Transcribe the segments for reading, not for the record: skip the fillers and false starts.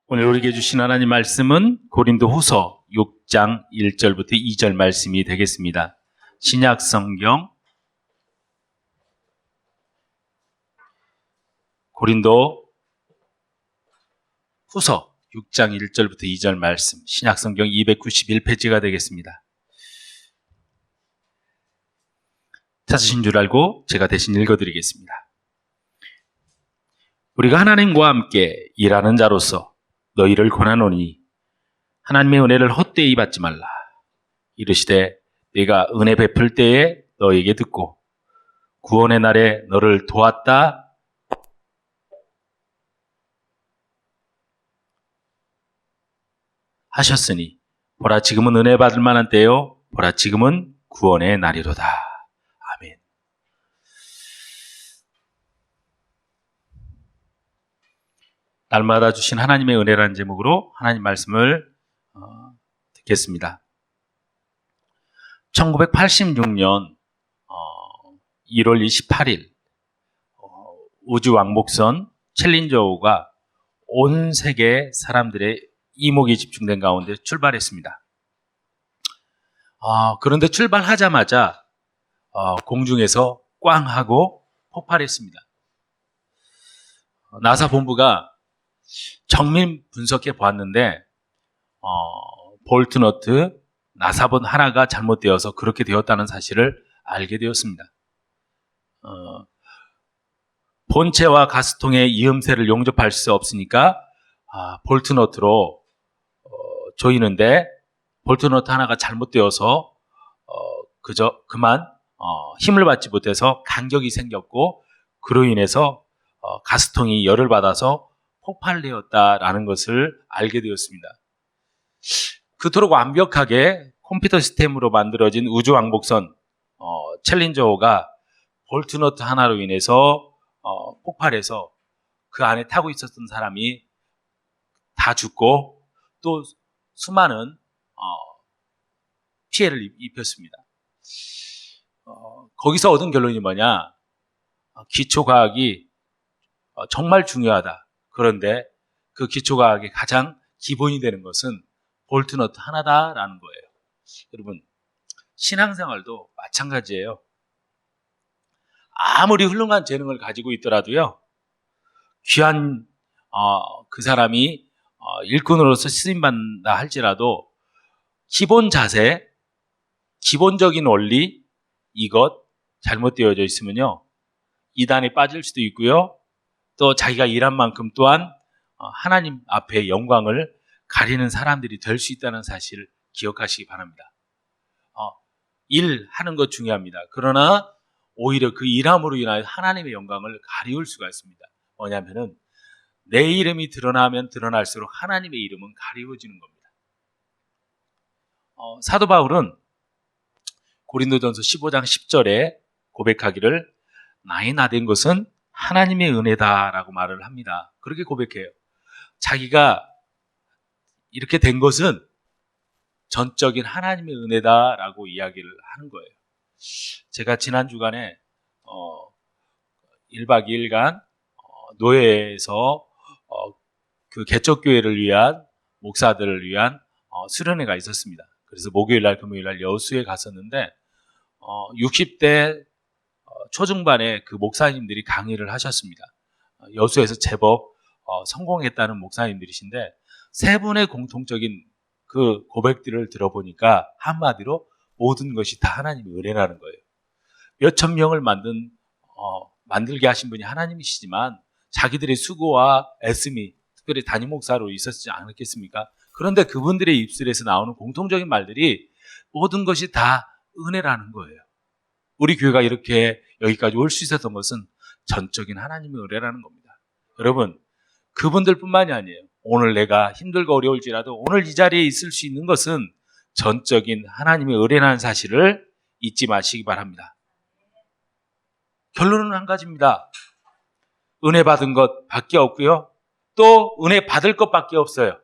오늘 우리에게 주신 하나님 말씀은 고린도후서 6장 1절부터 2절 말씀이 되겠습니다. 신약 성경 고린도후서 6장 1절부터 2절 말씀, 신약 성경 291페이지가 되겠습니다. 찾으신 줄 알고 제가 대신 읽어드리겠습니다. 우리가 하나님과 함께 일하는 자로서 너희를 권하노니 하나님의 은혜를 헛되이 받지 말라. 이르시되 내가 은혜 베풀 때에 너에게 듣고 구원의 날에 너를 도왔다 하셨으니 보라 지금은 은혜 받을 만한 때요 보라 지금은 구원의 날이로다. 아멘. 날마다 주신 하나님의 은혜라는 제목으로 하나님 말씀을 듣겠습니다. 1986년 1월 28일 우주왕복선 챌린저호가 온 세계 사람들의 이목이 집중된 가운데 출발했습니다. 그런데 출발하자마자 공중에서 꽝 하고 폭발했습니다. 나사 본부가 정밀 분석해 보았는데 볼트 너트, 나사본 하나가 잘못되어서 그렇게 되었다는 사실을 알게 되었습니다. 본체와 가스통의 이음새를 용접할 수 없으니까 볼트 너트로 조이는데 볼트 너트 하나가 잘못되어서 그만 힘을 받지 못해서 간격이 생겼고 그로 인해서 가스통이 열을 받아서 폭발되었다라는 것을 알게 되었습니다. 그토록 완벽하게 컴퓨터 시스템으로 만들어진 우주왕복선 챌린저호가 볼트너트 하나로 인해서 폭발해서 그 안에 타고 있었던 사람이 다 죽고 또 수많은 피해를 입혔습니다. 거기서 얻은 결론이 뭐냐? 기초과학이 정말 중요하다. 그런데 그 기초과학의 가장 기본이 되는 것은 볼트너트 하나다라는 거예요. 여러분, 신앙생활도 마찬가지예요. 아무리 훌륭한 재능을 가지고 있더라도요, 귀한 그 사람이 일꾼으로서 쓰임받는다 할지라도 기본 자세, 기본적인 원리, 이것 잘못되어져 있으면요, 이단에 빠질 수도 있고요, 또 자기가 일한 만큼 또한 하나님 앞에 영광을 가리는 사람들이 될 수 있다는 사실을 기억하시기 바랍니다. 일하는 것 중요합니다. 그러나 오히려 그 일함으로 인하여 하나님의 영광을 가리울 수가 있습니다. 뭐냐면은 내 이름이 드러나면 드러날수록 하나님의 이름은 가리워지는 겁니다. 사도 바울은 고린도전서 15장 10절에 고백하기를 나의 나된 것은 하나님의 은혜다라고 말을 합니다. 그렇게 고백해요. 자기가 이렇게 된 것은 전적인 하나님의 은혜다라고 이야기를 하는 거예요. 제가 지난 주간에 1박 2일간 노예에서 그 개척교회를 위한 목사들을 위한 수련회가 있었습니다. 그래서 목요일날 금요일날 여수에 갔었는데 60대 초중반의 그 목사님들이 강의를 하셨습니다. 여수에서 제법 성공했다는 목사님들이신데 세 분의 공통적인 그 고백들을 들어보니까 한마디로 모든 것이 다 하나님의 은혜라는 거예요. 몇천 명을 만들게 하신 분이 하나님이시지만 자기들의 수고와 애씀이 특별히 담임 목사로 있었지 않았겠습니까? 그런데 그분들의 입술에서 나오는 공통적인 말들이 모든 것이 다 은혜라는 거예요. 우리 교회가 이렇게 여기까지 올 수 있었던 것은 전적인 하나님의 은혜라는 겁니다. 여러분, 그분들 뿐만이 아니에요. 오늘 내가 힘들고 어려울지라도 오늘 이 자리에 있을 수 있는 것은 전적인 하나님의 은혜라는 사실을 잊지 마시기 바랍니다. 결론은 한 가지입니다. 은혜 받은 것 밖에 없고요. 또 은혜 받을 것 밖에 없어요.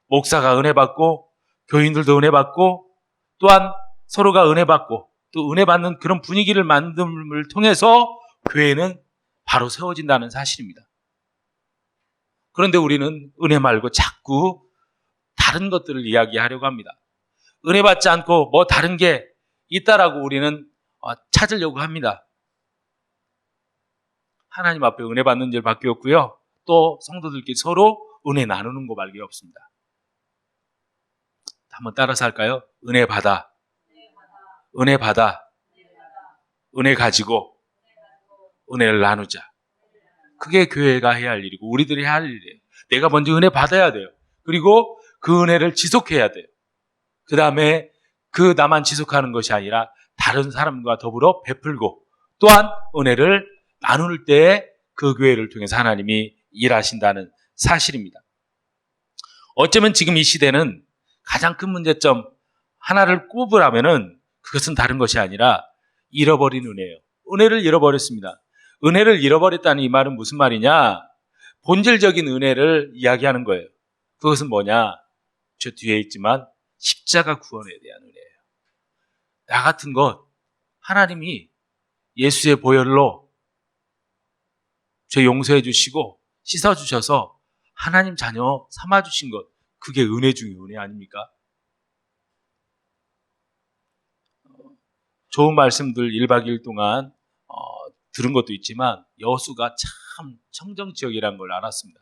목사가 은혜 받고 교인들도 은혜 받고 또한 서로가 은혜 받고 또 은혜 받는 그런 분위기를 만듦을 통해서 교회는 바로 세워진다는 사실입니다. 그런데 우리는 은혜 말고 자꾸 다른 것들을 이야기하려고 합니다. 은혜 받지 않고 뭐 다른 게 있다라고 우리는 찾으려고 합니다. 하나님 앞에 은혜 받는 일밖에 없고요. 또 성도들끼리 서로 은혜 나누는 것밖에 없습니다. 한번 따라서 할까요? 은혜 받아, 은혜 받아, 은혜 가지고 은혜를 나누자. 그게 교회가 해야 할 일이고 우리들이 해야 할 일이에요. 내가 먼저 은혜 받아야 돼요. 그리고 그 은혜를 지속해야 돼요. 그 다음에 그 나만 지속하는 것이 아니라 다른 사람과 더불어 베풀고 또한 은혜를 나눌 때 그 교회를 통해서 하나님이 일하신다는 사실입니다. 어쩌면 지금 이 시대는 가장 큰 문제점 하나를 꼽으라면은 그것은 다른 것이 아니라 잃어버린 은혜예요. 은혜를 잃어버렸습니다. 은혜를 잃어버렸다는 이 말은 무슨 말이냐? 본질적인 은혜를 이야기하는 거예요. 그것은 뭐냐? 저 뒤에 있지만 십자가 구원에 대한 은혜예요. 나 같은 것 하나님이 예수의 보혈로 죄 용서해 주시고 씻어 주셔서 하나님 자녀 삼아 주신 것, 그게 은혜 중에 은혜 아닙니까? 좋은 말씀들 1박 2일 동안 들은 것도 있지만 여수가 참 청정지역이라는 걸 알았습니다.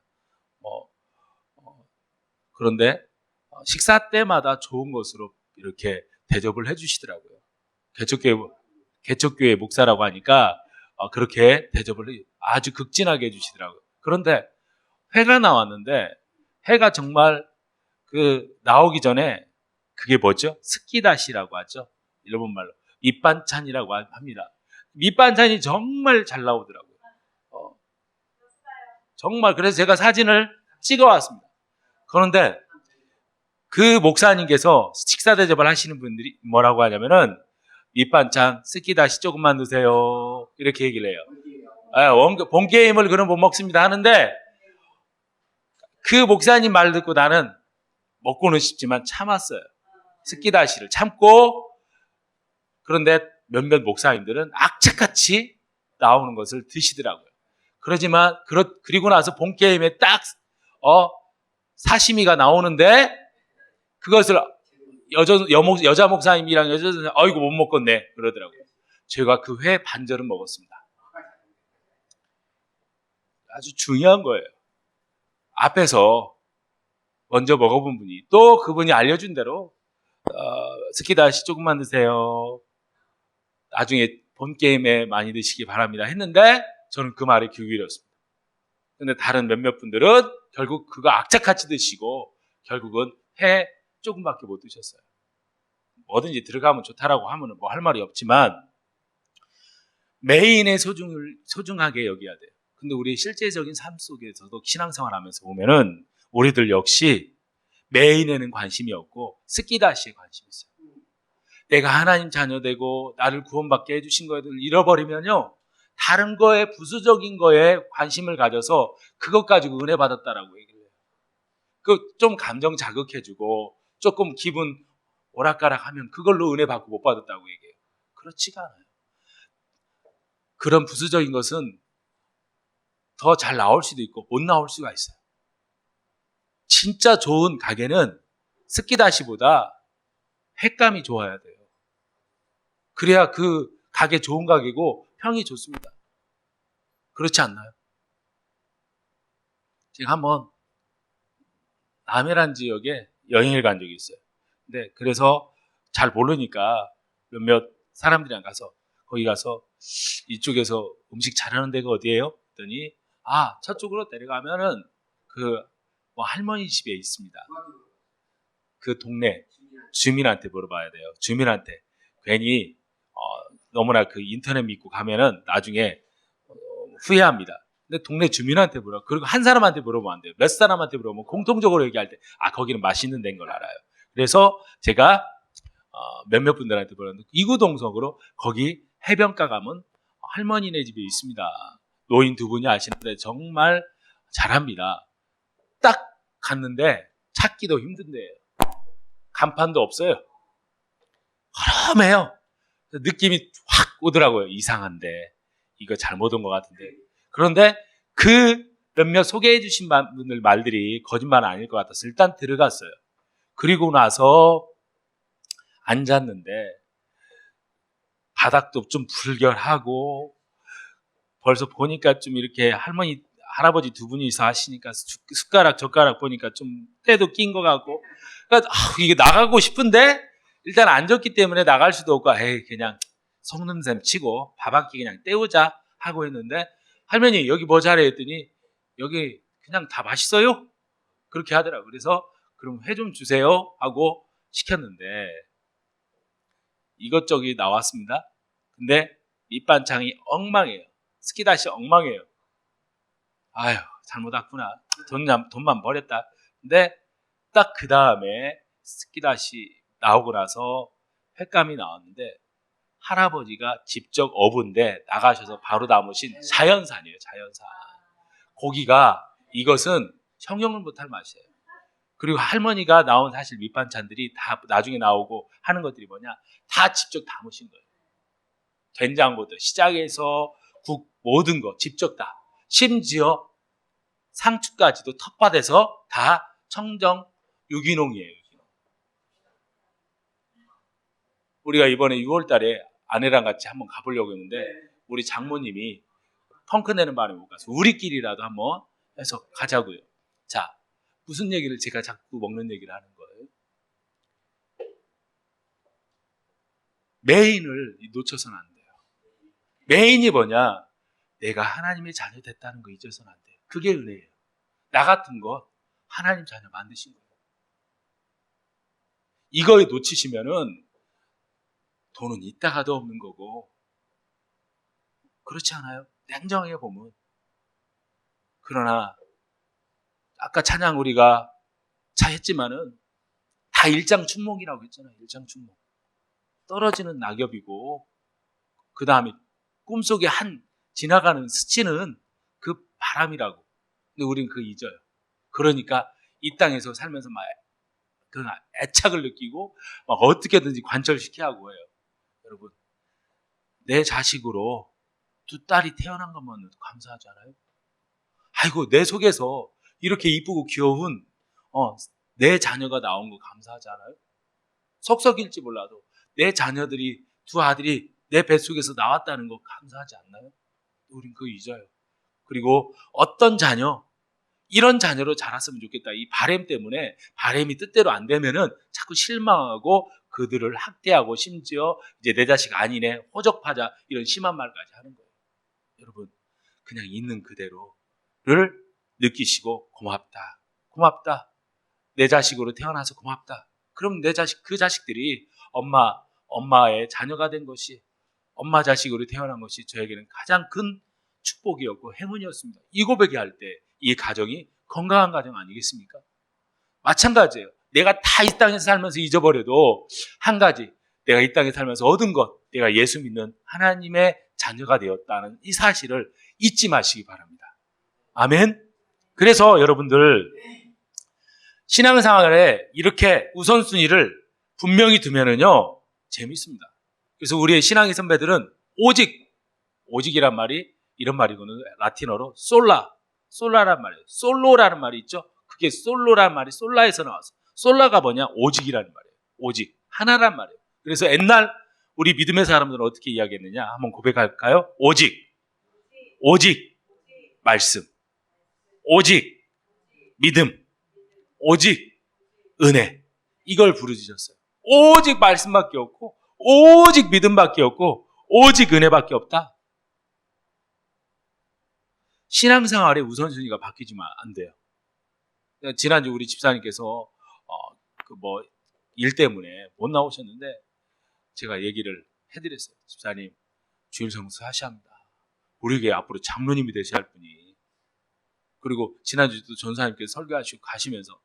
그런데 식사 때마다 좋은 것으로 이렇게 대접을 해주시더라고요. 개척교회 목사라고 하니까 그렇게 대접을 아주 극진하게 해주시더라고요. 그런데 회가 나왔는데 회가 정말 나오기 전에 그게 뭐죠? 스키다시라고 하죠. 일본 말로 밑반찬이라고 합니다. 밑반찬이 정말 잘 나오더라고요. 정말 그래서 제가 사진을 찍어왔습니다. 그런데 그 목사님께서 식사 대접을 하시는 분들이 뭐라고 하냐면은 밑반찬 스키다시 조금만 드세요 이렇게 얘기를 해요. 본게임을 그럼 못 먹습니다 하는데 그 목사님 말 듣고 나는 먹고는 싶지만 참았어요. 스키다시를 참고. 그런데 몇몇 목사님들은 악착같이 나오는 것을 드시더라고요. 그리고 나서 본게임에 딱 사시미가 나오는데 그것을 여자 목사님이랑 여자 선생님 아이고 못 먹겠네 그러더라고요. 제가 그 회 반절은 먹었습니다. 아주 중요한 거예요. 앞에서 먼저 먹어본 분이 또 그분이 알려준 대로 스키다시 조금만 드세요. 나중에 본게임에 많이 드시기 바랍니다 했는데 저는 그 말에 귀 기울였습니다. 근데 다른 몇몇 분들은 결국 그거 악착같이 드시고 결국은 회 조금밖에 못 드셨어요. 뭐든지 들어가면 좋다라고 하면 뭐 할 말이 없지만 메인의 소중하게 여겨야 돼요. 근데 우리 실제적인 삶 속에서도 신앙생활 하면서 보면은 우리들 역시 메인에는 관심이 없고 스키다시에 관심이 있어요. 내가 하나님 자녀 되고 나를 구원받게 해주신 거를 잃어버리면요 다른 거에 부수적인 거에 관심을 가져서 그것 가지고 은혜 받았다라고 얘기를 해요. 좀 감정 자극해주고 조금 기분 오락가락하면 그걸로 은혜 받고 못 받았다고 얘기해요. 그렇지가 않아요. 그런 부수적인 것은 더 잘 나올 수도 있고 못 나올 수가 있어요. 진짜 좋은 가게는 스키다시보다 횟감이 좋아야 돼요. 그래야 그 가게 좋은 가게고 평이 좋습니다. 그렇지 않나요? 제가 한번 남해란 지역에 여행을 간 적이 있어요. 근데 그래서 잘 모르니까 몇몇 사람들이랑 가서 거기 가서 이쪽에서 음식 잘하는 데가 어디예요? 그랬더니 저쪽으로 내려가면은 뭐 할머니 집에 있습니다. 그 동네 주민한테 물어봐야 돼요. 주민한테 괜히 너무나 그 인터넷 믿고 가면은 나중에 후회합니다. 근데 동네 주민한테 그리고 한 사람한테 물어보면 안 돼요. 몇 사람한테 물어보면 공통적으로 얘기할 때 거기는 맛있는 데인 걸 알아요. 그래서 제가 몇몇 분들한테 물었는데 이구동성으로 거기 해변가 가면 할머니네 집에 있습니다. 노인 두 분이 아시는데 정말 잘합니다. 딱 갔는데 찾기도 힘든데요. 간판도 없어요. 허름해요. 느낌이 확 오더라고요. 이상한데 이거 잘못 온 것 같은데. 그런데 그 몇몇 소개해 주신 분들 말들이 거짓말은 아닐 것 같아서 일단 들어갔어요. 그리고 나서 앉았는데 바닥도 좀 불결하고 벌써 보니까 좀 이렇게 할아버지 두 분이서 하시니까 숟가락 젓가락 보니까 좀 때도 낀 것 같고, 그러니까 이게 나가고 싶은데 일단 앉았기 때문에 나갈 수도 없고, 에이 그냥 속는셈 치고 밥 한 끼 그냥 때우자 하고 했는데, 할머니 여기 뭐 잘해 했더니 여기 그냥 다 맛있어요 그렇게 하더라고요. 그래서 그럼 회 좀 주세요 하고 시켰는데 이것저것 나왔습니다. 근데 밑반찬이 엉망이에요. 스키다시 엉망이에요. 아유, 잘못 왔구나. 돈만 버렸다. 근데 딱 그 다음에 스키다시 나오고 나서 횟감이 나왔는데 할아버지가 직접 어부인데 나가셔서 바로 담으신 자연산이에요. 자연산. 고기가, 이것은 형용을 못할 맛이에요. 그리고 할머니가 나온 사실 밑반찬들이 다 나중에 나오고 하는 것들이 뭐냐, 다 직접 담으신 거예요. 된장부터 시작해서 국 모든 거 직접 다, 심지어 상추까지도 텃밭에서 다 청정 유기농이에요. 우리가 이번에 6월 달에 아내랑 같이 한번 가보려고 했는데 우리 장모님이 펑크 내는 바람에 못 가서 우리끼리라도 한번 해서 가자고요. 자, 무슨 얘기를 제가 자꾸 먹는 얘기를 하는 거예요? 메인을 놓쳐서는 안 돼요. 메인이 뭐냐? 내가 하나님의 자녀 됐다는 거 잊어서는 안 돼요. 그게 은혜예요. 나 같은 거 하나님 자녀 만드신 거예요. 이거에 놓치시면은 돈은 있다가도 없는 거고, 그렇지 않아요? 냉정하게 보면. 그러나 아까 찬양 우리가 차했지만은 다 일장춘몽이라고 했잖아요. 일장춘몽. 떨어지는 낙엽이고 그 다음에 꿈속에 지나가는 스치는 그 바람이라고. 근데 우리는 그거 잊어요. 그러니까 이 땅에서 살면서 막 그 애착을 느끼고 막 어떻게든지 관철시켜야 하고 해요. 여러분, 내 자식으로 두 딸이 태어난 것만으로도 감사하잖아요. 아이고, 내 속에서 이렇게 이쁘고 귀여운 내 자녀가 나온 거 감사하잖아요. 속썩일지 몰라도 내 자녀들이, 두 아들이 내 뱃속에서 나왔다는 거 감사하지 않나요? 우린 그거 잊어요. 그리고 어떤 자녀, 이런 자녀로 자랐으면 좋겠다. 이 바램 때문에 바램이 뜻대로 안 되면은 자꾸 실망하고 그들을 학대하고 심지어 이제 내 자식 아니네, 호적파자, 이런 심한 말까지 하는 거예요. 여러분, 그냥 있는 그대로를 느끼시고 고맙다. 고맙다. 내 자식으로 태어나서 고맙다. 그럼 그 자식들이 엄마의 자녀가 된 것이, 엄마 자식으로 태어난 것이 저에게는 가장 큰 축복이었고 행운이었습니다. 이 고백이 할 때 이 가정이 건강한 가정 아니겠습니까? 마찬가지예요. 내가 다 이 땅에서 살면서 잊어버려도 한 가지, 내가 이 땅에 살면서 얻은 것, 내가 예수 믿는 하나님의 자녀가 되었다는 이 사실을 잊지 마시기 바랍니다. 아멘. 그래서 여러분들 신앙생활에 이렇게 우선순위를 분명히 두면은요 재밌습니다. 그래서 우리의 신앙의 선배들은 오직이란 말이 이런 말이거든요. 라틴어로 솔라란 말이에요. 솔로라는 말이 있죠. 그게 솔로라는 말이 솔라에서 나왔어. 솔라가 뭐냐? 오직이라는 말이에요. 오직 하나란 말이에요. 그래서 옛날 우리 믿음의 사람들은 어떻게 이야기했느냐? 한번 고백할까요? 오직 말씀, 오직 믿음, 오직 은혜, 이걸 부르짖었어요. 오직 말씀밖에 없고 오직 믿음밖에 없고 오직 은혜밖에 없다. 신앙생활의 우선순위가 바뀌지만 안 돼요. 지난주 우리 집사님께서 일 때문에 못 나오셨는데 제가 얘기를 해드렸어요. 집사님, 주일 성수 하셔야 합니다. 우리 교회 앞으로 장로님이 되셔야 할 분이. 그리고 지난주도 전사님께서 설교하시고 가시면서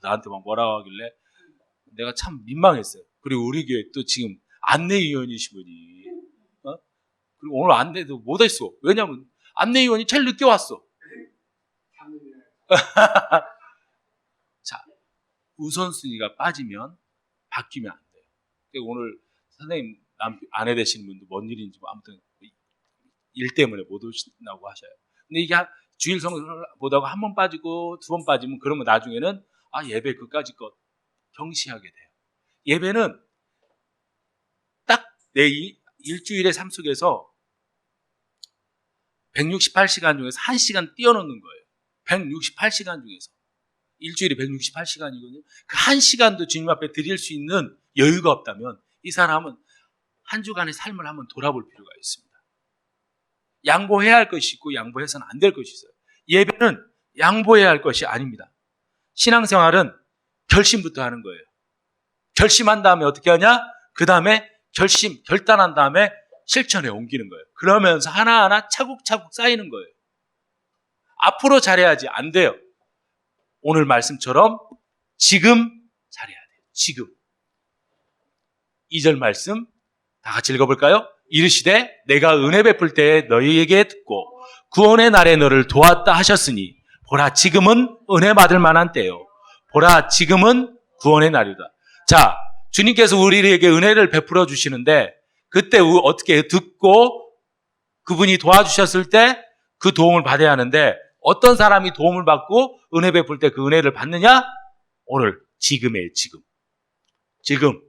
나한테 막 뭐라고 하길래 내가 참 민망했어요. 그리고 우리 교회 또 지금 안내위원이신 분이 그리고 오늘 안내도 못했어. 왜냐면 안내위원이 제일 늦게 왔어. 자, 우선순위가 빠지면 바뀌면 안 돼요. 그러니까 오늘 선생님 아내 되시는 분도 뭔 일인지 아무튼 일 때문에 못 오신다고 하셔요. 근데 이게 주일 성경을 보다가 한 번 빠지고 두 번 빠지면 그러면 나중에는 예배 그까짓 것 경시하게 돼요. 예배는 딱 내 일주일의 삶 속에서 168시간 중에서 1시간 띄워놓는 거예요. 168시간 중에서. 일주일에 168시간이거든요. 그 1시간도 주님 앞에 드릴 수 있는 여유가 없다면 이 사람은 한 주간의 삶을 한번 돌아볼 필요가 있습니다. 양보해야 할 것이 있고 양보해서는 안 될 것이 있어요. 예배는 양보해야 할 것이 아닙니다. 신앙생활은 결심부터 하는 거예요. 결심한 다음에 어떻게 하냐? 그 다음에 결단한 다음에 실천에 옮기는 거예요. 그러면서 하나하나 차곡차곡 쌓이는 거예요. 앞으로 잘해야지 안 돼요. 오늘 말씀처럼 지금 잘해야 돼요. 지금. 2절 말씀 다 같이 읽어볼까요? 이르시되 내가 은혜 베풀 때에 너희에게 듣고 구원의 날에 너를 도왔다 하셨으니 보라 지금은 은혜 받을 만한 때요. 보라 지금은 구원의 날이다. 자, 주님께서 우리에게 은혜를 베풀어 주시는데 그때 어떻게 듣고 그분이 도와주셨을 때 그 도움을 받아야 하는데 어떤 사람이 도움을 받고 은혜 베풀 때 그 은혜를 받느냐? 오늘 지금이에요. 지금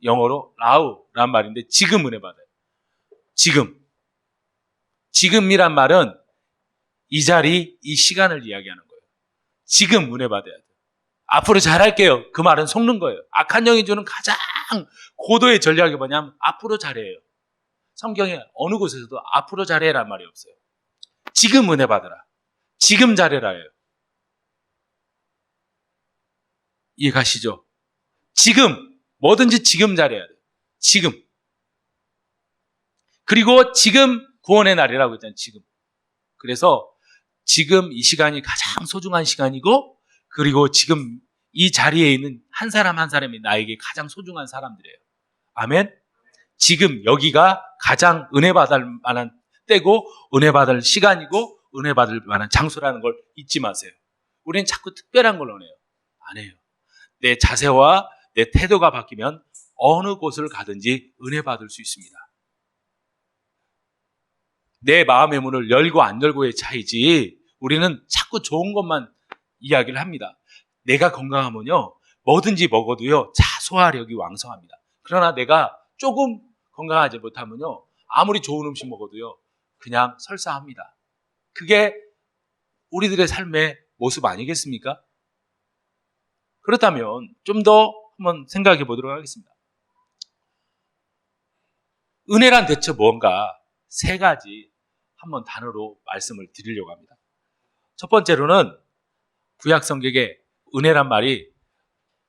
영어로 now란 말인데 지금 은혜 받아요. 지금이란 말은 이 자리, 이 시간을 이야기하는 거예요. 지금 은혜 받아야 돼요. 앞으로 잘할게요. 그 말은 속는 거예요. 악한 영이 주는 가장 고도의 전략이 뭐냐면 앞으로 잘해요. 성경에 어느 곳에서도 앞으로 잘해란 말이 없어요. 지금 은혜 받으라. 지금 잘해라예요. 이해 가시죠? 지금 뭐든지 지금 잘해야 돼요. 지금. 그리고 지금 구원의 날이라고 했잖아요. 지금. 그래서 지금 이 시간이 가장 소중한 시간이고 그리고 지금 이 자리에 있는 한 사람 한 사람이 나에게 가장 소중한 사람들이에요. 아멘? 지금 여기가 가장 은혜 받을 만한 때고 은혜 받을 시간이고 은혜 받을 만한 장소라는 걸 잊지 마세요. 우리는 자꾸 특별한 걸 원해요. 안 해요. 내 자세와 내 태도가 바뀌면 어느 곳을 가든지 은혜 받을 수 있습니다. 내 마음의 문을 열고 안 열고의 차이지 우리는 자꾸 좋은 것만 이야기를 합니다. 내가 건강하면요 뭐든지 먹어도요 소화력이 왕성합니다. 그러나 내가 조금 건강하지 못하면요 아무리 좋은 음식 먹어도요 그냥 설사합니다. 그게 우리들의 삶의 모습 아니겠습니까? 그렇다면 좀 더 한번 생각해 보도록 하겠습니다. 은혜란 대체 뭔가 세 가지 한번 단어로 말씀을 드리려고 합니다. 첫 번째로는 구약 성경에 은혜란 말이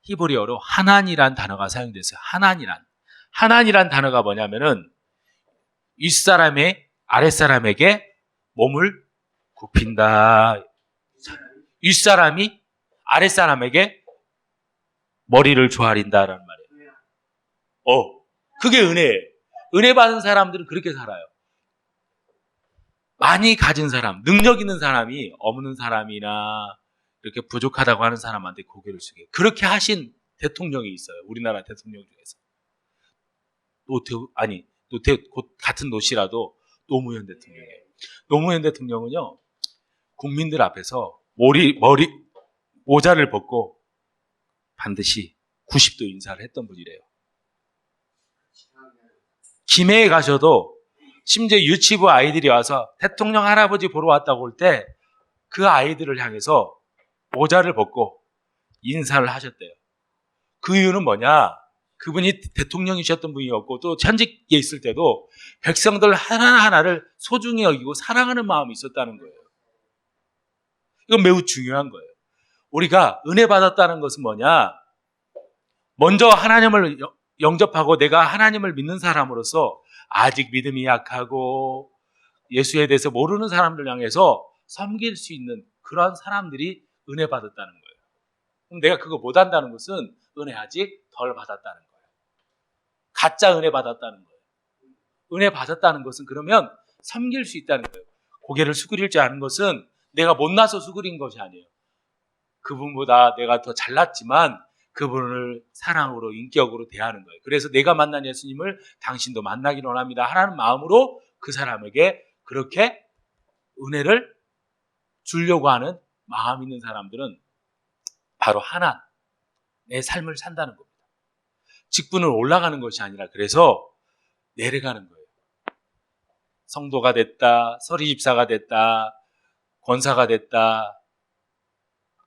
히브리어로 하난이란 단어가 사용됐어요. 하난이란 단어가 뭐냐면은 윗사람의 아랫사람에게 몸을 굽힌다. 윗사람이 아랫사람에게 머리를 조아린다라는 말이에요. 그게 은혜예요. 은혜 받은 사람들은 그렇게 살아요. 많이 가진 사람, 능력 있는 사람이 없는 사람이나 이렇게 부족하다고 하는 사람한테 고개를 숙여요. 그렇게 하신 대통령이 있어요. 우리나라 대통령 중에서. 같은 노시라도 노무현 대통령이에요. 노무현 대통령은요, 국민들 앞에서 모자를 벗고 반드시 90도 인사를 했던 분이래요. 김해에 가셔도 심지어 유치부 아이들이 와서 대통령 할아버지 보러 왔다고 할 때 그 아이들을 향해서 모자를 벗고 인사를 하셨대요. 그 이유는 뭐냐? 그분이 대통령이셨던 분이었고 또 현직에 있을 때도 백성들 하나하나를 소중히 여기고 사랑하는 마음이 있었다는 거예요. 이건 매우 중요한 거예요. 우리가 은혜 받았다는 것은 뭐냐? 먼저 하나님을 영접하고 내가 하나님을 믿는 사람으로서 아직 믿음이 약하고 예수에 대해서 모르는 사람들 향해서 섬길 수 있는 그런 사람들이 은혜 받았다는 거예요. 그럼 내가 그거 못한다는 것은 은혜 아직 덜 받았다는 거예요. 가짜 은혜 받았다는 거예요. 은혜 받았다는 것은 그러면 섬길 수 있다는 거예요. 고개를 수그릴 줄 아는 것은 내가 못나서 수그린 것이 아니에요. 그분보다 내가 더 잘났지만 그분을 사랑으로 인격으로 대하는 거예요. 그래서 내가 만난 예수님을 당신도 만나기를 원합니다 하라는 마음으로 그 사람에게 그렇게 은혜를 주려고 하는 마음 있는 사람들은 바로 하나님의 삶을 산다는 겁니다. 직분을 올라가는 것이 아니라 그래서 내려가는 거예요. 성도가 됐다, 서리집사가 됐다, 권사가 됐다,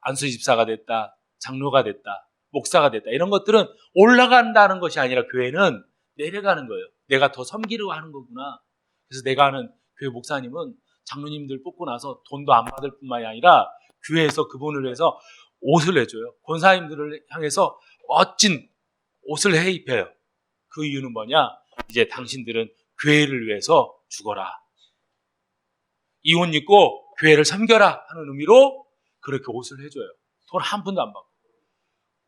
안수집사가 됐다, 장로가 됐다, 목사가 됐다, 이런 것들은 올라간다는 것이 아니라 교회는 내려가는 거예요. 내가 더 섬기려고 하는 거구나. 그래서 내가 아는 교회 목사님은 장로님들 뽑고 나서 돈도 안 받을 뿐만이 아니라 교회에서 그분을 위해서 옷을 해줘요. 권사님들을 향해서 멋진 옷을 해 입혀요. 그 이유는 뭐냐? 이제 당신들은 교회를 위해서 죽어라. 이 옷 입고 교회를 섬겨라 하는 의미로 그렇게 옷을 해줘요. 돈 한 푼도 안 받고.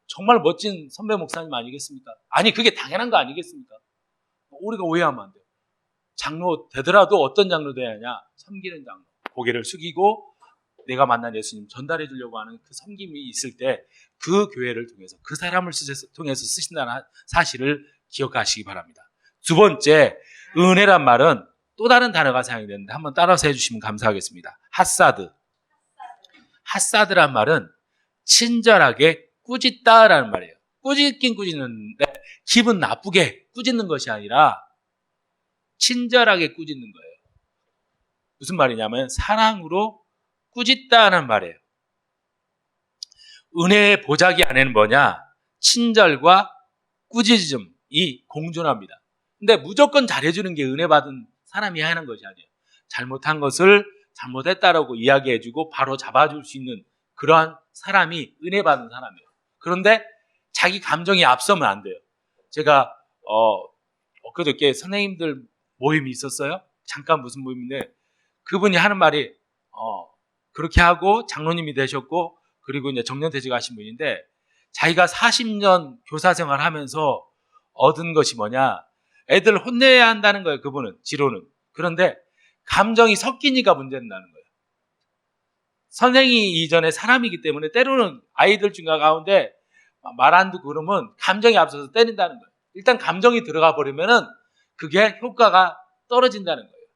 정말 멋진 선배 목사님 아니겠습니까? 아니, 그게 당연한 거 아니겠습니까? 우리가 오해하면 안 돼요. 장로 되더라도 어떤 장로 돼야 하냐? 섬기는 장로. 고개를 숙이고 내가 만난 예수님 전달해 주려고 하는 그 섬김이 있을 때 그 교회를 통해서, 그 사람을 통해서 쓰신다는 사실을 기억하시기 바랍니다. 두 번째, 은혜란 말은 또 다른 단어가 사용이 되는데 한번 따라서 해주시면 감사하겠습니다. 핫사드. 핫사드란 말은 친절하게 꾸짖다라는 말이에요. 꾸짖긴 꾸짖는데 기분 나쁘게 꾸짖는 것이 아니라 친절하게 꾸짖는 거예요. 무슨 말이냐면 사랑으로 꾸짖다는 말이에요. 은혜의 보자기 안에는 뭐냐? 친절과 꾸짖음이 공존합니다. 근데 무조건 잘해주는 게 은혜 받은 사람이 하는 것이 아니에요. 잘못한 것을 잘못했다라고 이야기해주고 바로 잡아줄 수 있는 그러한 사람이 은혜 받은 사람이에요. 그런데 자기 감정이 앞서면 안 돼요. 제가 엊그저께 선생님들 모임이 있었어요. 잠깐 무슨 모임인데 그분이 하는 말이 그렇게 하고 장로님이 되셨고 그리고 이제 정년퇴직 하신 분인데 자기가 40년 교사 생활하면서 얻은 것이 뭐냐? 애들 혼내야 한다는 거예요. 그분은 지로는. 그런데 감정이 섞이니까 문제된다는 거예요. 선생이 이전에 사람이기 때문에 때로는 아이들 중에 가운데 말 안 듣고 그러면 감정이 앞서서 때린다는 거예요. 일단 감정이 들어가 버리면은 그게 효과가 떨어진다는 거예요.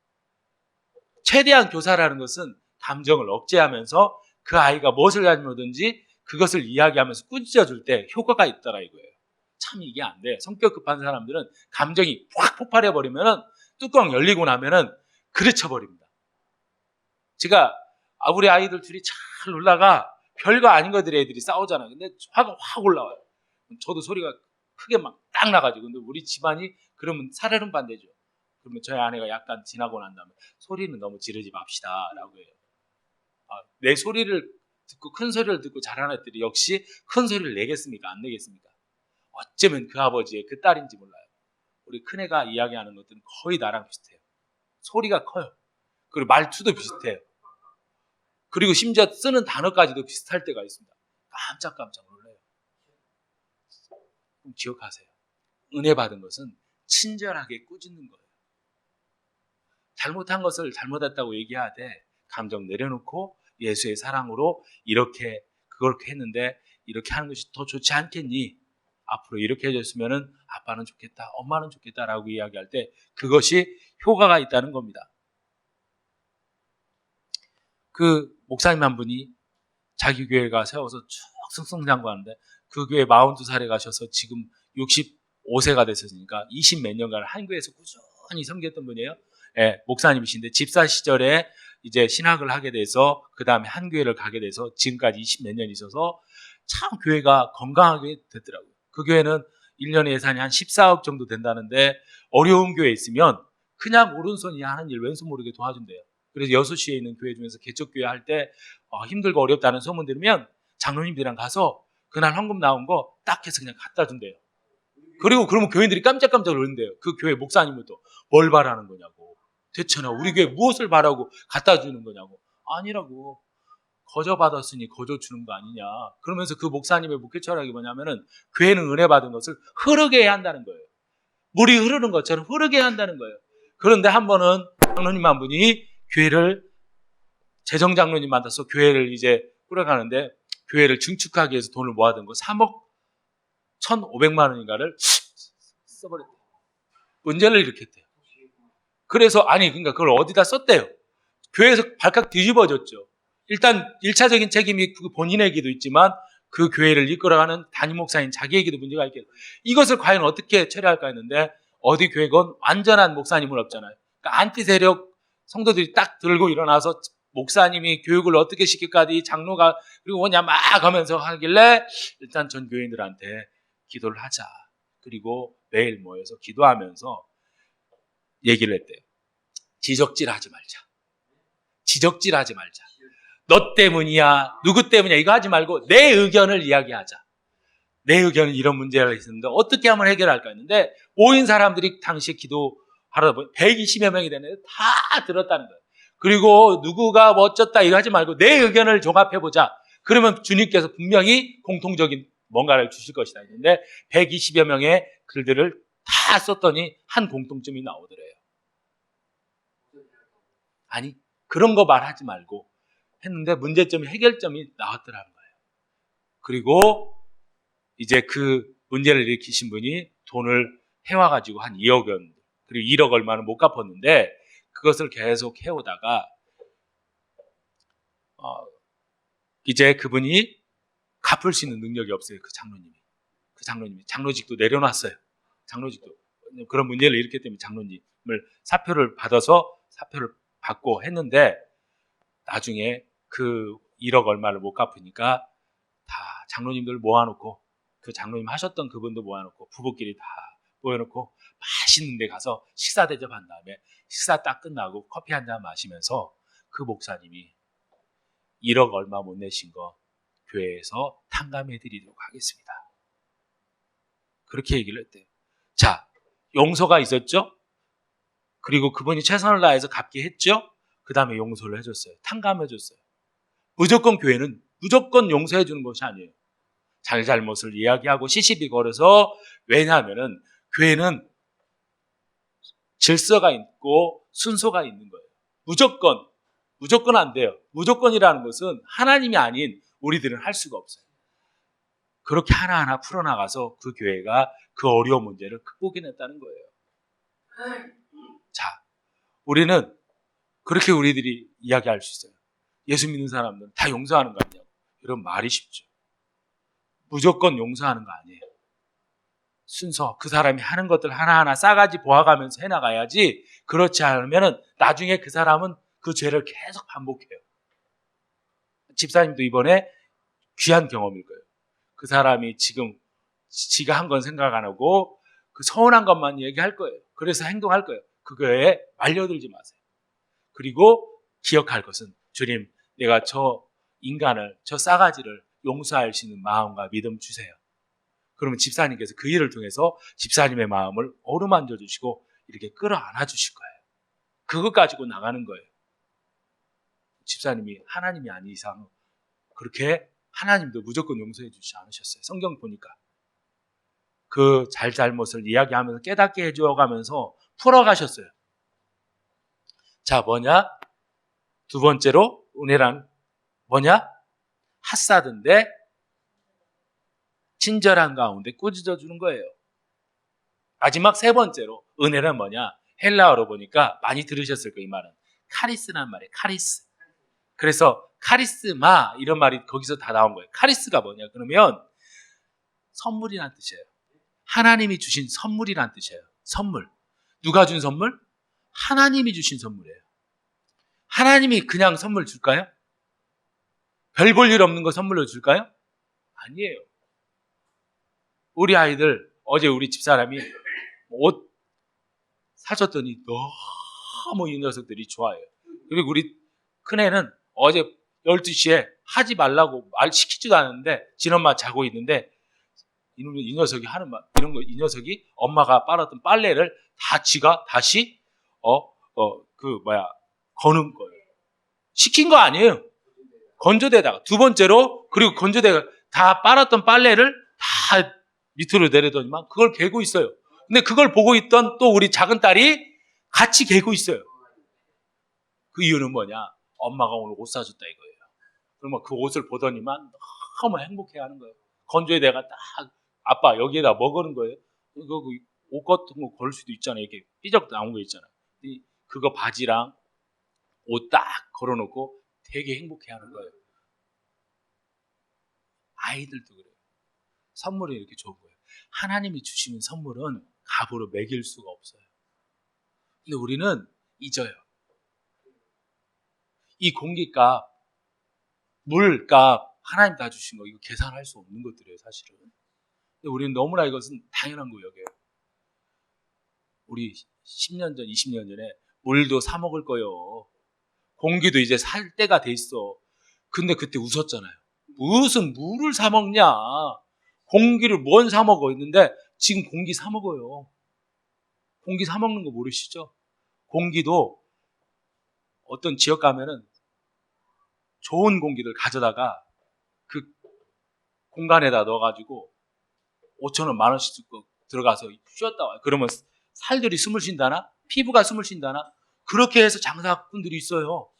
최대한 교사라는 것은 감정을 억제하면서 그 아이가 무엇을 잘못든지 그것을 이야기하면서 꾸짖어줄 때 효과가 있더라 이거예요. 참 이게 안 돼. 성격 급한 사람들은 감정이 확 폭발해버리면은 뚜껑 열리고 나면은 그르쳐버립니다. 제가 우리 아이들 둘이 잘 놀다가 별거 아닌 것들이 애들이 싸우잖아요. 근데 화가 확 올라와요. 저도 소리가 크게 막 딱 나가지고. 근데 우리 집안이 그러면 사르릉 반대죠. 그러면 저희 아내가 약간 지나고 난 다음에 소리는 너무 지르지 맙시다 라고 해요. 내 소리를 듣고 큰 소리를 듣고 자라는 애들이 역시 큰 소리를 내겠습니까? 안 내겠습니까? 어쩌면 그 아버지의 그 딸인지 몰라요. 우리 큰애가 이야기하는 것들은 거의 나랑 비슷해요. 소리가 커요. 그리고 말투도 비슷해요. 그리고 심지어 쓰는 단어까지도 비슷할 때가 있습니다. 깜짝깜짝 놀라요. 기억하세요. 은혜 받은 것은 친절하게 꾸짖는 거예요. 잘못한 것을 잘못했다고 얘기하되 감정 내려놓고 예수의 사랑으로 이렇게 그렇게 했는데 이렇게 하는 것이 더 좋지 않겠니? 앞으로 이렇게 해줬으면 아빠는 좋겠다, 엄마는 좋겠다라고 이야기할 때 그것이 효과가 있다는 겁니다. 그 목사님 한 분이 자기 교회가 세워서 쭉 승승장구하는데 그 교회 42살에 가셔서 지금 65세가 됐으니까 20 몇 년간 한 교회에서 꾸준히 섬겼던 분이에요. 예, 목사님이신데 집사 시절에 이제 신학을 하게 돼서 그 다음에 한 교회를 가게 돼서 지금까지 20 몇 년 있어서 참 교회가 건강하게 됐더라고요. 그 교회는 1년에 예산이 한 14억 정도 된다는데 어려운 교회에 있으면 그냥 오른손이 하는 일 왼손 모르게 도와준대요. 그래서 6시에 있는 교회 중에서 개척교회 할 때 힘들고 어렵다는 소문 들으면 장로님들이랑 가서 그날 헌금 나온 거 딱 해서 그냥 갖다 준대요. 그리고 그러면 교인들이 깜짝깜짝 놀란대요. 그 교회 목사님은 또 뭘 바라는 거냐고. 대체나 우리 교회 무엇을 바라고 갖다 주는 거냐고. 아니라고. 거저 받았으니 거저 주는 거 아니냐. 그러면서 그 목사님의 목회 철학이 뭐냐면은 교회는 은혜 받은 것을 흐르게 해야 한다는 거예요. 물이 흐르는 것처럼 흐르게 해야 한다는 거예요. 그런데 한 번은 장로님 한 분이 교회를 재정 장로님 만나서 교회를 이제 꾸려가는데 교회를 증축하기 위해서 돈을 모아둔 거 3억 1,500만 원인가를 써버렸대요. 문제를 일으켰대요. 그래서 그러니까 그걸 어디다 썼대요. 교회에서 발칵 뒤집어졌죠. 일단 1차적인 책임이 그 본인에게도 있지만 그 교회를 이끌어가는 담임 목사인 자기에게도 문제가 있겠죠. 이것을 과연 어떻게 처리할까 했는데 어디 교회건 완전한 목사님은 없잖아요. 그러니까 안티 세력 성도들이 딱 들고 일어나서 목사님이 교육을 어떻게 시킬까지 장로가 그리고 뭐냐 막 하면서 하길래 일단 전 교인들한테 기도를 하자. 그리고 매일 모여서 기도하면서 얘기를 했대요. 지적질하지 말자. 지적질하지 말자. 너 때문이야, 누구 때문이야 이거 하지 말고 내 의견을 이야기하자. 내 의견은 이런 문제가 있었는데 어떻게 하면 해결할까 했는데 모인 사람들이 당시에 기도하다 보니 120여 명이 되는데 다 들었다는 거예요. 그리고 누구가 뭐 어쩌다 이거 하지 말고 내 의견을 종합해보자. 그러면 주님께서 분명히 공통적인 뭔가를 주실 것이다 했는데 120여 명의 글들을 다 썼더니 한 공통점이 나오더래요. 아니 그런 거 말하지 말고 했는데 문제점이 해결점이 나왔더라는 거예요. 그리고 이제 그 문제를 일으키신 분이 돈을 해와가지고 한 2억 원 그리고 1억 얼마는 못 갚았는데 그것을 계속 해오다가 이제 그분이 갚을 수 있는 능력이 없어요. 그 장로님이 장로직도 내려놨어요. 장로직도 그런 문제를 일으켰기 때문에 장로님을 사표를 받고 했는데 나중에 그 1억 얼마를 못 갚으니까 다 장로님들 모아놓고 그 장로님 하셨던 그분도 모아놓고 부부끼리 다 모여놓고 맛있는 데 가서 식사 대접한 다음에 식사 딱 끝나고 커피 한 잔 마시면서 그 목사님이 1억 얼마 못 내신 거 교회에서 탕감해 드리도록 하겠습니다. 그렇게 얘기를 했대요. 자, 용서가 있었죠? 그리고 그분이 최선을 다해서 갚게 했죠? 그 다음에 용서를 해줬어요. 탕감해 줬어요. 무조건 교회는 무조건 용서해 주는 것이 아니에요. 자기 잘못을 이야기하고 시시비 걸어서 왜냐하면은 교회는 질서가 있고 순서가 있는 거예요. 무조건 안 돼요. 무조건이라는 것은 하나님이 아닌 우리들은 할 수가 없어요. 그렇게 하나하나 풀어나가서 그 교회가 그 어려운 문제를 극복해냈다는 거예요. 자, 우리는 그렇게 우리들이 이야기할 수 있어요. 예수 믿는 사람들은 다 용서하는 거 아니냐고. 이런 말이 쉽죠. 무조건 용서하는 거 아니에요. 순서, 그 사람이 하는 것들 하나하나 싸가지 보아가면서 해나가야지 그렇지 않으면 나중에 그 사람은 그 죄를 계속 반복해요. 집사님도 이번에 귀한 경험일 거예요. 그 사람이 지금 지가 한 건 생각 안 하고 그 서운한 것만 얘기할 거예요. 그래서 행동할 거예요. 그거에 말려들지 마세요. 그리고 기억할 것은 주님, 내가 저 인간을, 저 싸가지를 용서할 수 있는 마음과 믿음 주세요. 그러면 집사님께서 그 일을 통해서 집사님의 마음을 어루만져 주시고 이렇게 끌어안아 주실 거예요. 그것 가지고 나가는 거예요. 집사님이 하나님이 아닌 이상 그렇게 하나님도 무조건 용서해 주지 않으셨어요. 성경 보니까 그 잘못을 이야기하면서 깨닫게 해줘가면서 풀어가셨어요. 자, 뭐냐? 두 번째로 은혜란 뭐냐? 핫사드인데 친절한 가운데 꾸짖어 주는 거예요. 마지막 세 번째로 은혜란 뭐냐? 헬라어로 보니까 많이 들으셨을 거예요. 이 말은 카리스란 말이에요. 카리스. 그래서 카리스마 이런 말이 거기서 다 나온 거예요. 카리스가 뭐냐? 그러면 선물이란 뜻이에요. 하나님이 주신 선물이란 뜻이에요. 선물. 누가 준 선물? 하나님이 주신 선물이에요. 하나님이 그냥 선물 줄까요? 별 볼 일 없는 거 선물로 줄까요? 아니에요. 우리 아이들 어제 우리 집사람이 옷 사줬더니 너무 이 녀석들이 좋아해요. 그리고 우리 큰애는 어제 12시에 하지 말라고 말 시키지도 않았는데 진엄마 자고 있는데 이 녀석이 하는 말 이런 거 이 녀석이 엄마가 빨았던 빨래를 다 지가 다시 거는 거예요. 시킨 거 아니에요. 건조대다가 두 번째로 그리고 건조대가 다 빨았던 빨래를 다 밑으로 내려더니만 그걸 개고 있어요. 근데 그걸 보고 있던 또 우리 작은 딸이 같이 개고 있어요. 그 이유는 뭐냐? 엄마가 오늘 옷 사줬다 이거예요. 그러면 그 옷을 보더니만 너무 행복해하는 거예요. 건조대가 딱 아빠 여기에다 먹는 거예요. 이거 옷 같은 거 걸 수도 있잖아요. 이렇게 삐적 나온 거 있잖아요. 그거 바지랑 옷 딱 걸어놓고 되게 행복해하는 거예요. 아이들도 그래요. 선물이 이렇게 좋은 거예요. 하나님이 주시는 선물은 값으로 매길 수가 없어요. 근데 우리는 잊어요. 이 공기값, 물값, 하나님 다 주신 거 이거 계산할 수 없는 것들이에요, 사실은. 근데 우리는 너무나 이것은 당연한 거 여겨요. 우리 10년 전, 20년 전에 물도 사 먹을 거요. 공기도 이제 살 때가 돼 있어. 근데 그때 웃었잖아요. 무슨 물을 사 먹냐? 공기를 뭔 사 먹어 있는데 지금 공기 사 먹어요. 공기 사 먹는 거 모르시죠? 공기도 어떤 지역 가면은 좋은 공기를 가져다가 그 공간에다 넣어가지고 5,000원, 10,000원씩 들어가서 쉬었다 와요. 그러면 살들이 숨을 쉰다나? 피부가 숨을 쉰다나? 그렇게 해서 장사꾼들이 있어요.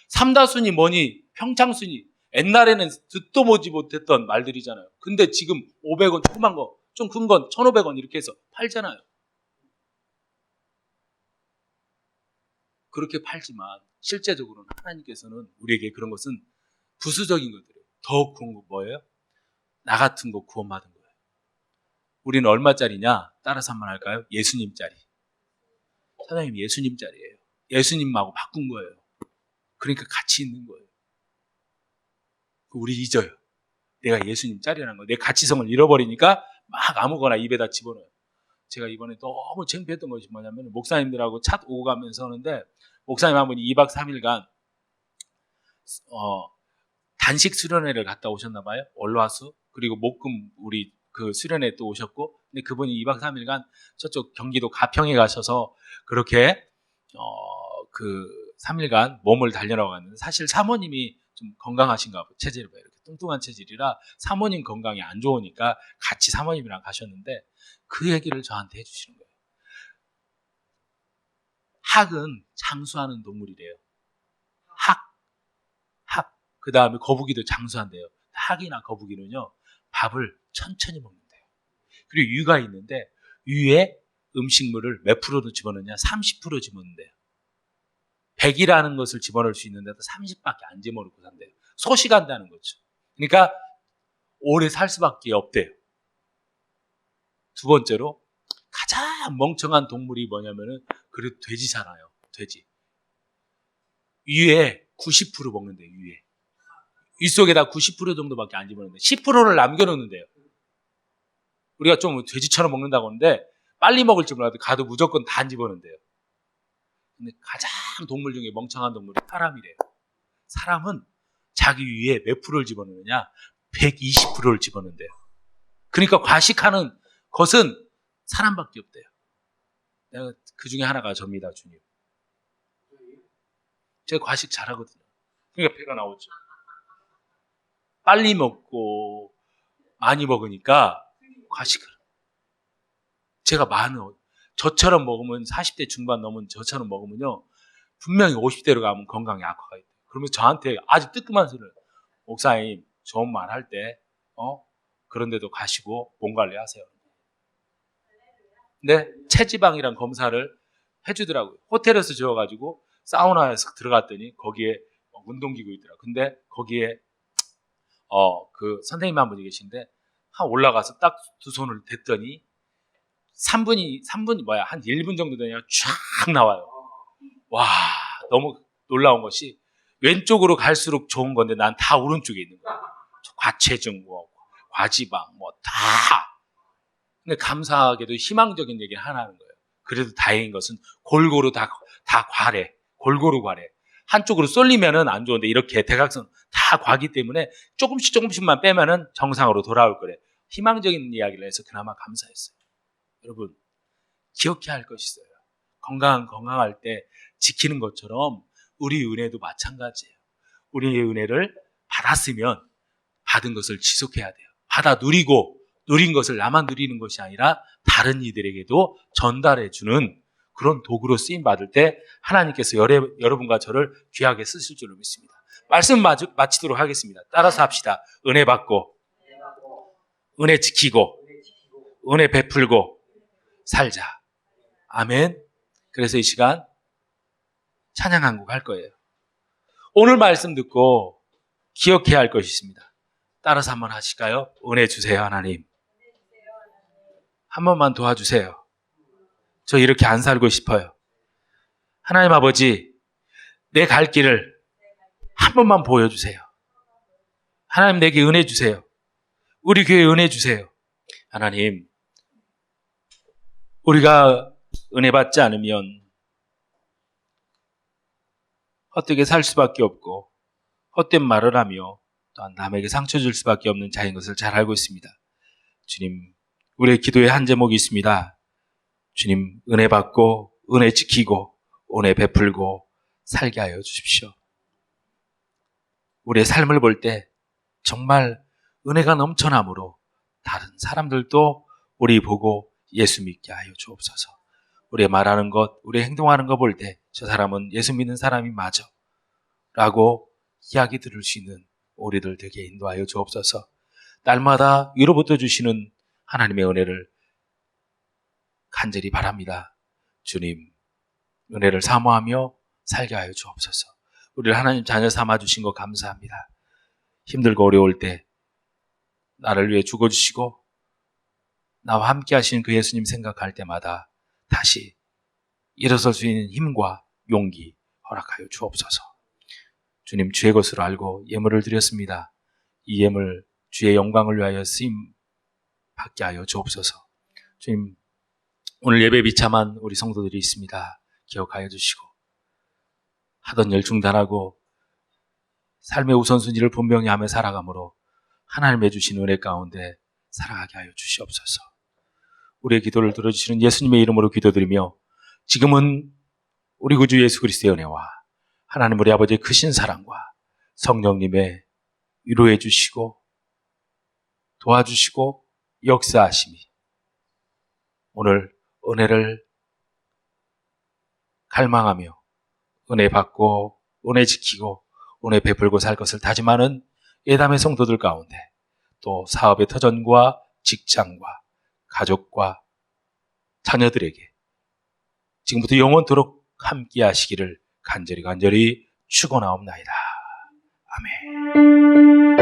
삼다순이 뭐니? 평창순이. 옛날에는 듣도 보지 못했던 말들이잖아요. 근데 지금 500원 조그만 거, 좀 큰 건 1,500원 이렇게 해서 팔잖아요. 그렇게 팔지만 실제적으로는 하나님께서는 우리에게 그런 것은 부수적인 것들이에요. 더 그런 거 뭐예요? 나 같은 거 구원받은 거예요. 우리는 얼마짜리냐? 따라서 한번 할까요? 예수님짜리. 사장님 예수님짜리예요. 예수님하고 바꾼 거예요. 그러니까 가치 있는 거예요. 우리 잊어요. 내가 예수님짜리라는 거. 내 가치성을 잃어버리니까 막 아무거나 입에다 집어넣어요. 제가 이번에 너무 창피했던 것이 뭐냐면 목사님들하고 차 오고 가면서 하는데 목사님 한 분이 2박 3일간 단식 수련회를 갔다 오셨나 봐요. 월화수. 그리고 목금 우리 그 수련회 또 오셨고, 근데 그분이 2박 3일간 저쪽 경기도 가평에 가셔서 그렇게 그 3일간 몸을 단련하고 갔는데 사실 사모님이 좀 건강하신가 봐요. 체질이 이렇게 뚱뚱한 체질이라 사모님 건강이 안 좋으니까 같이 사모님이랑 가셨는데 그 얘기를 저한테 해주시는 거예요. 학은 장수하는 동물이래요. 학. 그 다음에 거북이도 장수한대요. 학이나 거북이는요, 밥을 천천히 먹는데요. 그리고 유가 있는데 유에 음식물을 몇 프로도 집어넣냐? 30% 집어넣는데요. 100이라는 것을 집어넣을 수 있는데도 30밖에 안 집어넣고 산대요. 소식한다는 거죠. 그러니까 오래 살 수밖에 없대요. 두 번째로 가장 멍청한 동물이 뭐냐면은 그래도 돼지잖아요. 돼지. 위에 90% 먹는데요. 위에. 위 속에다 90% 정도밖에 안 집어넣는데 10%를 남겨놓는데요. 우리가 좀 돼지처럼 먹는다고 하는데 빨리 먹을지 몰라도 가도 무조건 다 안 집어넣는데요. 근데 가장 동물 중에 멍청한 동물이 사람이래요. 사람은 자기 위에 몇 프로를 집어넣느냐? 120%를 집어넣는데요. 그러니까 과식하는 것은 사람밖에 없대요. 내가 그 중에 하나가 접니다, 주님. 제가 과식 잘하거든요. 그러니까 배가 나오죠. 빨리 먹고 많이 먹으니까 과식을. 제가 저처럼 먹으면 40대 중반 넘은 저처럼 먹으면요, 분명히 50대로 가면 건강에 악화가 있대요. 그러면 저한테 아주 뜨끔한 소리를, 목사님 좋은 말 할 때 그런데도 가시고 몸 관리하세요. 근데 체지방이랑 검사를 해주더라고요. 호텔에서 지어가지고 사우나에서 들어갔더니 거기에 운동기구 있더라고요. 근데 거기에 그 선생님 한 분이 계신데 올라가서 딱 두 손을 댔더니 3분이 한 1분 정도 되냐 쫙 나와요. 와, 너무 놀라운 것이 왼쪽으로 갈수록 좋은 건데 난 다 오른쪽에 있는 거예요. 과체중, 과지방 다. 근데 감사하게도 희망적인 얘기를 하나 하는 거예요. 그래도 다행인 것은 골고루 다 과래. 골고루 과래. 한쪽으로 쏠리면은 안 좋은데 이렇게 대각선 다 과기 때문에 조금씩만 빼면은 정상으로 돌아올 거래. 희망적인 이야기를 해서 그나마 감사했어요. 여러분, 기억해야 할 것이 있어요. 건강할 때 지키는 것처럼 우리 은혜도 마찬가지예요. 우리의 은혜를 받았으면 받은 것을 지속해야 돼요. 받아 누린 것을 나만 누리는 것이 아니라 다른 이들에게도 전달해주는 그런 도구로 쓰임받을 때 하나님께서 여러분과 저를 귀하게 쓰실 줄로 믿습니다. 말씀 마치도록 하겠습니다. 따라서 합시다. 은혜 받고, 은혜 지키고, 은혜 베풀고 살자. 아멘. 그래서 이 시간 찬양 한 곡 할 거예요. 오늘 말씀 듣고 기억해야 할 것이 있습니다. 따라서 한번 하실까요? 은혜 주세요, 하나님. 한 번만 도와주세요. 저 이렇게 안 살고 싶어요. 하나님 아버지, 내 갈 길을 한 번만 보여주세요. 하나님 내게 은혜 주세요. 우리 교회에 은혜 주세요. 하나님, 우리가 은혜 받지 않으면 헛되게 살 수밖에 없고 헛된 말을 하며 또한 남에게 상처 줄 수밖에 없는 자인 것을 잘 알고 있습니다. 주님, 우리의 기도에 한 제목이 있습니다. 주님, 은혜 받고 은혜 지키고 은혜 베풀고 살게 하여 주십시오. 우리의 삶을 볼 때 정말 은혜가 넘쳐나므로 다른 사람들도 우리 보고 예수 믿게 하여 주옵소서. 우리의 말하는 것, 우리의 행동하는 것 볼 때 저 사람은 예수 믿는 사람이 맞아 라고 이야기 들을 수 있는 우리들 되게 인도하여 주옵소서. 날마다 위로부터 주시는 하나님의 은혜를 간절히 바랍니다. 주님, 은혜를 사모하며 살게 하여 주옵소서. 우리를 하나님 자녀 삼아주신 것 감사합니다. 힘들고 어려울 때 나를 위해 죽어주시고 나와 함께 하시는 그 예수님 생각할 때마다 다시 일어설 수 있는 힘과 용기 허락하여 주옵소서. 주님, 주의 것으로 알고 예물을 드렸습니다. 이 예물 주의 영광을 위하여 쓰임 받게 하여 주옵소서. 주님, 오늘 예배 비참한 우리 성도들이 있습니다. 기억하여 주시고 하던 일 중단하고 삶의 우선순위를 분명히 하며 살아가므로 하나님의 주신 은혜 가운데 살아가게 하여 주시옵소서. 우리의 기도를 들어주시는 예수님의 이름으로 기도드리며 지금은 우리 구주 예수 그리스도의 은혜와 하나님 우리 아버지의 크신 사랑과 성령님의 위로해 주시고 도와주시고 역사하심이 오늘 은혜를 갈망하며 은혜 받고 은혜 지키고 은혜 베풀고 살 것을 다짐하는 예담의 성도들 가운데 또 사업의 터전과 직장과 가족과 자녀들에게 지금부터 영원토록 함께 하시기를 간절히 축원하옵나이다. 아멘.